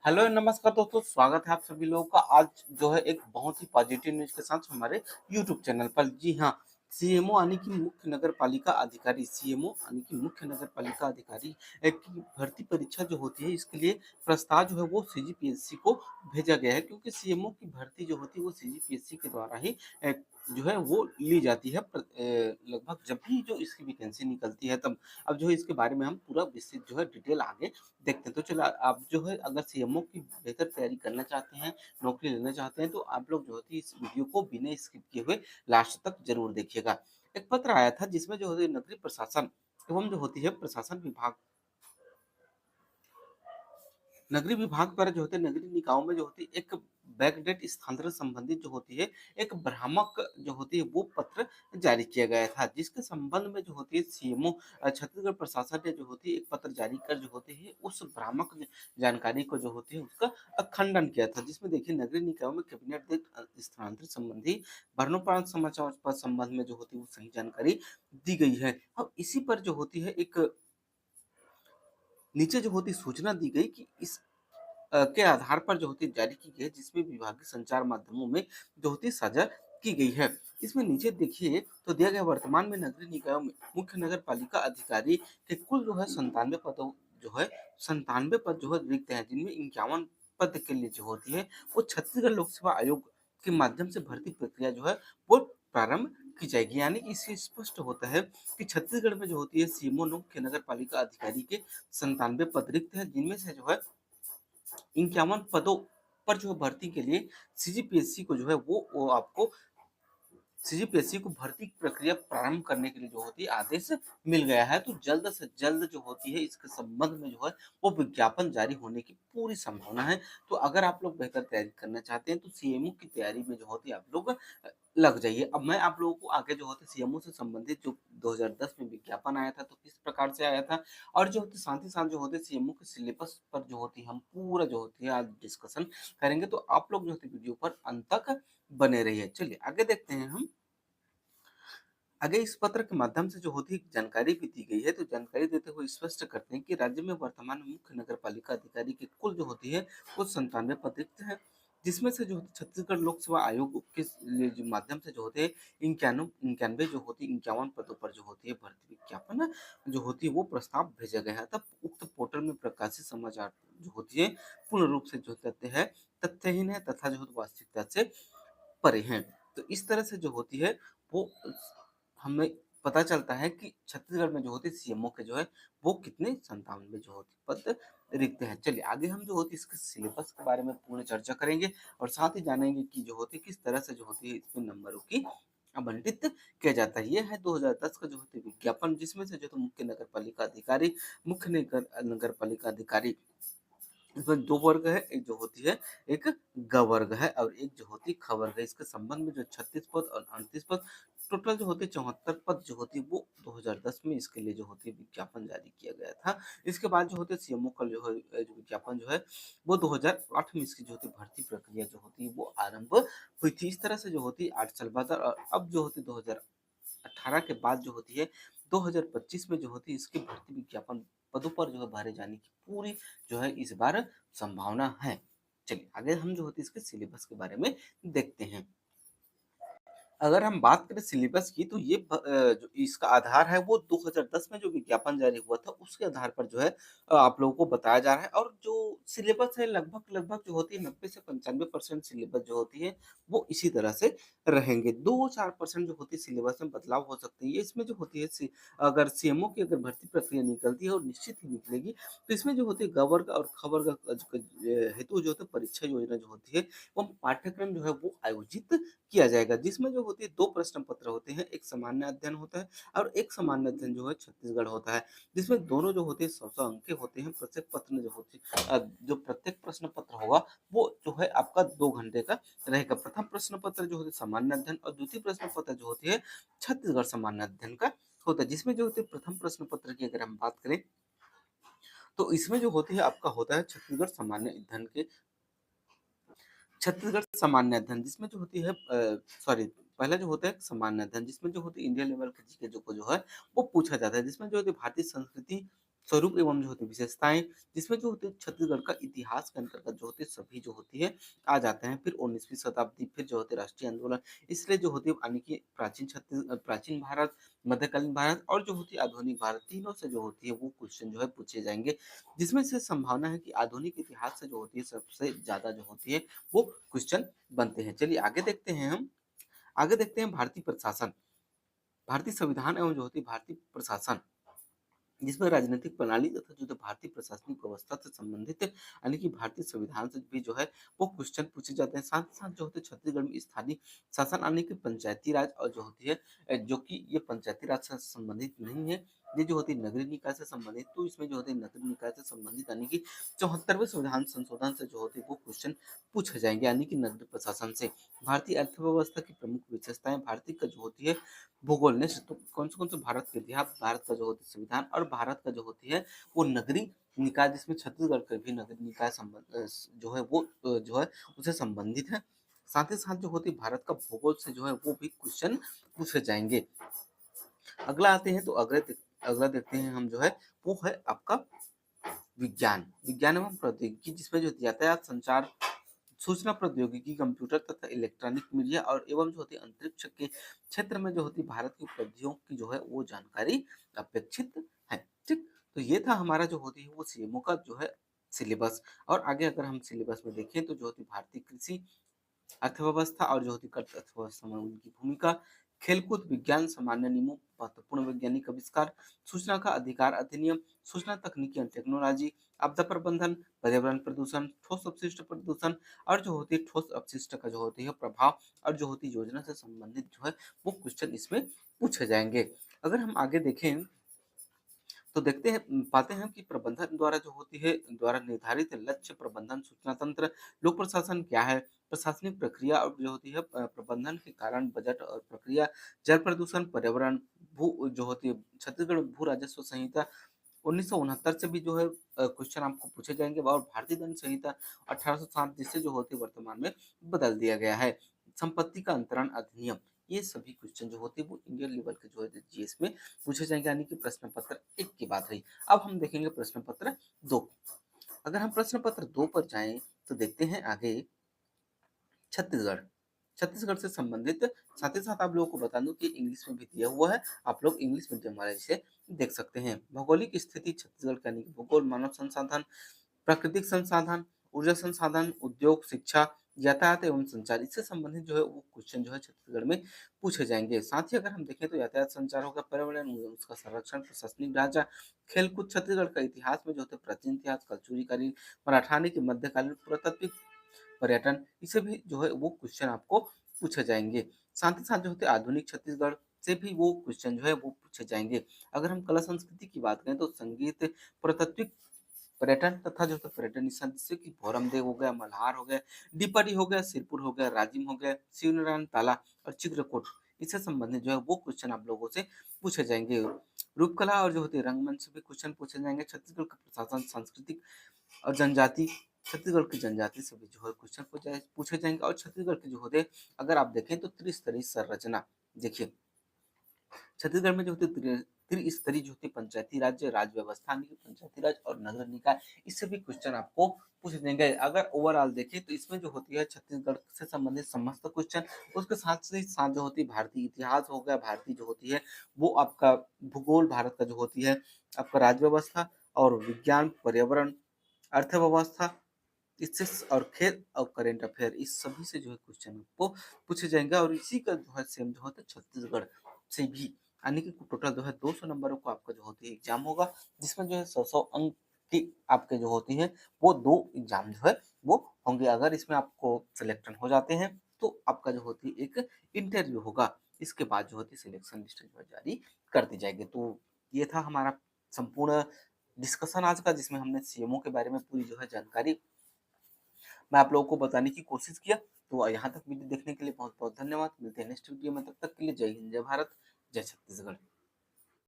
Hello नमस्कार दोस्तों, स्वागत है आप सभी लोगों का। आज जो है एक बहुत ही पॉजिटिव न्यूज़ के साथ हमारे यूट्यूब चैनल पर। जी हाँ, सीएमओ यानी कि मुख्य नगर पालिका अधिकारी, सीएमओ यानी कि मुख्य नगर पालिका अधिकारी की भर्ती परीक्षा जो होती है, इसके लिए प्रस्ताव जो है वो सीजीपीएससी को भेजा गया है, क्योंकि सीएमओ की भर्ती जो होती है वो सीजीपीएससी के द्वारा ही जो है वो ली जाती है। लगभग जब भी जो इसकी वैकेंसी निकलती है तब। अब जो है इसके बारे में हम पूरा विस्तृत जो है डिटेल आगे देखते हैं। तो चलो, आप जो है अगर सीएमओ की बेहतर तैयारी करना चाहते हैं, नौकरी लेना चाहते हैं, तो आप लोग जो होती है इस वीडियो को बिना स्किप किए हुए लास्ट तक जरूर देखिएगा। एक पत्र आया था जिसमें जो है नगरीय प्रशासन एवं जो होती है प्रशासन विभाग, नगरीय विभाग द्वारा जो होते हैं नगरीय निकायों में जो होती है एक बैकडेट स्थानांतरण संबंधित जो होती है एक भ्रामक जो होती है वो पत्र जारी किया गया था, जिसके संबंध में जो होती है सीएमओ छत्तीसगढ़ प्रशासन ने जो होती है एक पत्र जारी कर जो होती है उस भ्रामक जानकारी को जो होती है उसका खंडन किया था, जिसमें देखिए नगरीय निकायों में कैबिनेट स्थानांतरण संबंधी मरणोपरांत समाचार पर संबंध में जो होती है वो सही जानकारी दी गई है। अब इसी पर जो होती है एक नीचे जो होती सूचना दी गई कि इस के आधार पर जो होती है जारी की गई है, जिसमें विभागीय संचार माध्यमों में जो होती है साझा की गई है। इसमें नीचे देखिए तो दिया गया वर्तमान में नगरीय निकायों में मुख्य नगर पालिका अधिकारी के कुल जो है 97 पदों जो है 97 पद जो है रिक्त हैं, जिनमें 51 पद के लिए जो होती है वो छत्तीसगढ़ लोक सेवा आयोग के माध्यम से भर्ती प्रक्रिया जो है वो प्रारंभ की जाएगी। यानी कि इससे स्पष्ट होता है कि छत्तीसगढ़ में जो होती है सीएमओ मुख्य नगर पालिका अधिकारी के 97 पद रिक्त हैं, जिनमें से जो है 51 पदों पर जो है भर्ती के लिए सीजीपीएससी को जो है वो आपको सीजीपीएससी को भर्ती प्रक्रिया प्रारंभ करने के लिए जो होती है आदेश मिल गया है। तो जल्द से जल्द जो होती है इसके संबंध में जो है वो विज्ञापन जारी होने की पूरी संभावना है। तो अगर आप लोग बेहतर तैयारी करना चाहते हैं तो सीएमओ की तैयारी में जो होती है आप लोग लग जाइए। अब मैं आप लोगों को आगे जो होते सीएमओ से संबंधित जो 2010 में विज्ञापन आया था तो किस प्रकार से आया था, और जो होते साथ ही साथ जो होते सीएमओ के सिलेबस पर जो होती है हम पूरा जो होती है आज डिस्कशन करेंगे। तो आप लोग जो होती वीडियो पर अंत तक बने रहिए। चलिए आगे देखते हैं हम। आगे इस पत्र के माध्यम से जो होती है जानकारी भी दी गई है, तो जानकारी देते हुए स्पष्ट करते हैं कि राज्य में वर्तमान में मुख्य नगर पालिका अधिकारी की कुल जो होती है वो 97 पद रिक्त है, जिसमें से जो होती है छत्तीसगढ़ लोक सेवा आयोग के जो माध्यम से जो होते हैं इक्यानवे जो होती है 51 पदों पर जो होती है भर्ती विज्ञापन जो होती है वो प्रस्ताव भेजा गया है। तब उक्त पोर्टल में प्रकाशित समाचार जो होती है पूर्ण रूप से जो तथ्य है तथ्यहीन है तथा जो है वास्तविकता से परे हैं। तो इस तरह से जो होती है वो हमें पता चलता है कि छत्तीसगढ़ में जो होती है सीएमओ के जो है वो कितने 97 जो होती पद रिक्त हैं। चलिए आगे हम जो होती है इसके सिलेबस के बारे में पूर्ण चर्चा करेंगे और साथ ही जानेंगे कि जो होती है किस तरह से जो होती है इसमें नंबरों की आवंटित किया जाता है। ये है 2010 का जो होती है विज्ञापन, जिसमें से जो तो मुख्य नगर पालिका अधिकारी, मुख्य नगर पालिका अधिकारी, इसमें 2 वर्ग है, एक जो होती है एक ग वर्ग है और एक जो होती है ख वर्ग है। इसके संबंध में जो 36 पद और 38 पद टोटल जो होते हैं 74 पद जो होती है वो 2010 में इसके लिए जो होती है विज्ञापन जारी किया गया था। इसके बाद जो होते हैं सीएमओ का जो है जो विज्ञापन जो है वो 2008 में इसकी जो होती है भर्ती प्रक्रिया जो होती है वो आरंभ हुई थी। इस तरह से जो होती है 8 साल बाद और अब जो होती है 2018 के बाद जो होती है 2025 में जो होती है इसकी भर्ती विज्ञापन पदों पर जो है भरे जाने की पूरी जो है इस बार संभावना है। चलिए आगे हम जो होती है इसके सिलेबस के बारे में देखते हैं। अगर हम बात करें सिलेबस की तो ये जो इसका आधार है वो 2010 में जो विज्ञापन जारी हुआ था उसके आधार पर जो है आप लोगों को बताया जा रहा है, और जो सिलेबस है लगभग जो होती है 90 से 95% सिलेबस जो होती है वो इसी तरह से रहेंगे। 2-4% जो होती है सिलेबस में बदलाव हो सकते हैं। ये इसमें जो होती है अगर सीएमओ की अगर भर्ती प्रक्रिया निकलती है और निश्चित ही निकलेगी तो इसमें जो होती है ग वर्ग और ख वर्ग का हेतु जो होता है परीक्षा योजना जो होती है वो पाठ्यक्रम जो है वो आयोजित किया जाएगा, जिसमें जो होती है 2 प्रश्न पत्र होते हैं, एक सामान्य अध्ययन होता है और एक सामान्य अध्ययन जो है छत्तीसगढ़ होता है, जिसमें दोनों जो होते हैं 100-100 अंक के होते हैं। प्रत्येक पत्र में जो होती जो प्रत्येक प्रश्न पत्र होगा वो जो है आपका 2 घंटे का रहेगा। प्रथम प्रश्न पत्र जो होता है सामान्य अध्ययन और द्वितीय प्रश्न पत्र जो होती है छत्तीसगढ़ सामान्य अध्ययन का होता है, जिसमें जो होती है प्रथम प्रश्न पत्र की अगर हम बात करें तो इसमें जो होती है आपका होता है छत्तीसगढ़ सामान्य अध्ययन, जिसमें जो होती है सॉरी पहला जो होता है सामान्य अध्ययन जिसमें जो होती है इंडियन लेवल के जीके जो है वो पूछा जाता है, जिसमें जो होती है भारतीय संस्कृति स्वरूप एवं जो होती है विशेषताएं, जिसमें जो होती है छत्तीसगढ़ का इतिहास के अंतर्गत जो होती है सभी जो होती है आ जाते हैं। फिर 19वीं शताब्दी, फिर जो होते हैं राष्ट्रीय आंदोलन, इसलिए जो होती है यानी कि प्राचीन भारत, मध्यकालीन भारत और जो होती है आधुनिक भारत, तीनों से जो होती है वो क्वेश्चन जो है पूछे जाएंगे, जिसमें से संभावना है कि आधुनिक इतिहास से जो होती है सबसे ज्यादा जो होती है वो क्वेश्चन बनते हैं। चलिए आगे देखते हैं हम। आगे देखते हैं भारतीय प्रशासन, भारतीय संविधान एवं जो होती है भारतीय प्रशासन, जिसमें राजनीतिक प्रणाली तथा जो भारतीय प्रशासनिक व्यवस्था से संबंधित यानी कि भारतीय संविधान से भी जो है वो क्वेश्चन पूछे जाते हैं। साथ ही साथ जो होते हैं छत्तीसगढ़ में स्थानीय शासन यानी कि पंचायती राज और जो होती है जो कि ये पंचायती राज से संबंधित नहीं है, ये जो होती है नगरीय निकाय से संबंधित। तो इसमें जो होती है नगरीय निकाय से संबंधित यानी कि 74वें संविधान संशोधन से जो होती है वो क्वेश्चन पूछे जाएंगे, यानी कि नगरीय प्रशासन से। भारतीय अर्थव्यवस्था की प्रमुख विशेषताएं, भारतीय का जो होती है भूगोल ने तो कौन से भारत के इतिहास, भारत का जो होती है संविधान और भारत का जो होती है वो नगरीय निकाय, जिसमें छत्तीसगढ़ का भी नगरीय निकाय जो है वो जो है उसे संबंधित है। साथ ही साथ जो होती है भारत का भूगोल से जो है वो भी क्वेश्चन पूछे जाएंगे। अगला आते हैं तो अगला देखते हैं हम जो है वो है आपका विज्ञान एवं प्रौद्योगिकी, जिसमें जो यातायात, संचार, सूचना प्रौद्योगिकी, कंप्यूटर तथा इलेक्ट्रॉनिक मीडिया और एवं जो होती है अंतरिक्ष के क्षेत्र में जो होती है भारत की उपलब्धियों की जो है वो जानकारी अपेक्षित है। ठीक, तो ये था हमारा जो होती है वो सीएमओ का जो है सिलेबस। और आगे अगर हम सिलेबस में देखें तो जो होती है भारतीय कृषि अर्थव्यवस्था और जो होती है कृषि अर्थव्यवस्था में उनकी भूमिका, खेलकूद, विज्ञान, सामान्य नियमों, महत्वपूर्ण वैज्ञानिक आविष्कार, सूचना का अधिकार अधिनियम, सूचना तकनीकी एवं टेक्नोलॉजी, आपदा प्रबंधन, पर्यावरण प्रदूषण, ठोस अपशिष्ट प्रदूषण और जो होती है ठोस अपशिष्ट का जो होती है प्रभाव और जो होती है योजना से संबंधित जो है वो क्वेश्चन इसमें पूछे जाएंगे। अगर हम आगे देखें तो देखते हैं पाते हैं कि प्रबंधन द्वारा जो होती है द्वारा निर्धारित लक्ष्य, प्रबंधन, सूचना तंत्र, लोक प्रशासन क्या है, प्रशासनिक प्रक्रिया और जो होती है प्रबंधन के कारण, बजट और प्रक्रिया, जल प्रदूषण, पर्यावरण, भू जो होती है छत्तीसगढ़ भू राजस्व संहिता 1969 से भी जो है क्वेश्चन आपको पूछे जाएंगे। और भारतीय दंड संहिता 1860 जिससे जो होती है वर्तमान में बदल दिया गया है। संपत्ति का अंतरण अधिनियम, ये सभी क्वेश्चन जो होते हैं वो इंडियन लेवल के जो है जीएस में पूछे जाएंगे, यानी कि प्रश्न पत्र 1 की बात रही। अब हम देखेंगे प्रश्न पत्र 2। अगर हम प्रश्न पत्र 2 पर जाएं तो देखते हैं आगे छत्तीसगढ़, छत्तीसगढ़ से संबंधित। साथ ही साथ आप लोगों को बता दूं कि इंग्लिश में भी दिया हुआ है, आप लोग इंग्लिश मीडियम वाले इसे देख सकते हैं। भौगोलिक स्थिति छत्तीसगढ़ का, यानी कि भूगोल, मानव संसाधन, प्राकृतिक संसाधन, ऊर्जा संसाधन, उद्योग, शिक्षा, यातायात एवं संचार, इससे संबंधित जो है वो क्वेश्चन जो है छत्तीसगढ़ में पूछे जाएंगे। साथ ही अगर हम देखें तो यातायात, संचार होगा, पर्यावरण, उसका संरक्षण, प्रशासनिक ढांचा, खेलकूद, छत्तीसगढ़ का इतिहास में जो होते हैं प्राचीन इतिहास, कलचुरी कालीन, मराठानी के मध्यकालीन, पुरातात्विक, पर्यटन, इसे भी जो है वो क्वेश्चन आपको पूछे जाएंगे। साथ ही साथ जो होते हैं आधुनिक छत्तीसगढ़ से भी वो क्वेश्चन जो है वो पूछे जाएंगे। अगर हम कला संस्कृति की बात करें तो संगीत, पुरातात्विक, पर्यटन तथा जो है पर्यटन स्थल जैसे कि भोरमदेव हो गया, मल्हार हो गया, दीपरी हो गया, सिरपुर हो गया, राजिम हो गया, शिवनारायण ताला और चित्रकूट, इससे संबंधित जो है वो क्वेश्चन आप लोगों से पूछे जाएंगे। रूपकला और जो होती है रंगमंच से भी क्वेश्चन पूछे जाएंगे। छत्तीसगढ़ का प्रशासन, सांस्कृतिक और जनजाति, छत्तीसगढ़ की जनजाति से भी जो है क्वेश्चन पूछे जाएंगे। और छत्तीसगढ़ के जो होते हैं अगर आप देखें तो त्रिस्तरीय संरचना, देखिए छत्तीसगढ़ में जो होती है त्रिस्तरीय जो होती है पंचायती राज व्यवस्था, यानी कि पंचायती राज और नगर निकाय, इससे भी क्वेश्चन आपको पूछ देंगे। अगर ओवरऑल देखें तो इसमें जो होती है छत्तीसगढ़ से संबंधित समस्त क्वेश्चन, उसके साथ ही साथ जो होती है भारतीय इतिहास हो गया, भारतीय जो होती है वो आपका भूगोल, भारत का जो होती है आपका राज्य व्यवस्था और विज्ञान, पर्यावरण, अर्थव्यवस्था, इससे और खेल और करेंट अफेयर, इस सभी से जो है क्वेश्चन आपको पूछे जाएंगे। और इसी का जो है सेम जो होता है छत्तीसगढ़ से भी, यानी कि टोटल जो है 200 नंबरों को आपका जो होती है एग्जाम होगा, जिसमें जो है 100 अंक की आपके जो होती है वो 2 एग्जाम जो है वो होंगे। अगर इसमें आपको सिलेक्शन हो जाते हैं तो आपका जो होती है एक इंटरव्यू होगा, इसके बाद जो होती है सिलेक्शन लिस्ट जो है जारी कर दी जाएगी। तो ये था हमारा संपूर्ण डिस्कशन आज का, जिसमें हमने सीएमओ के बारे में पूरी जो है जानकारी मैं आप लोगों को बताने की कोशिश किया। तो यहाँ तक वीडियो देखने के लिए बहुत बहुत धन्यवाद। मिलते हैं नेक्स्ट वीडियो में, तब तक के लिए जय हिंद, जय भारत, जय छत्तीसगढ़।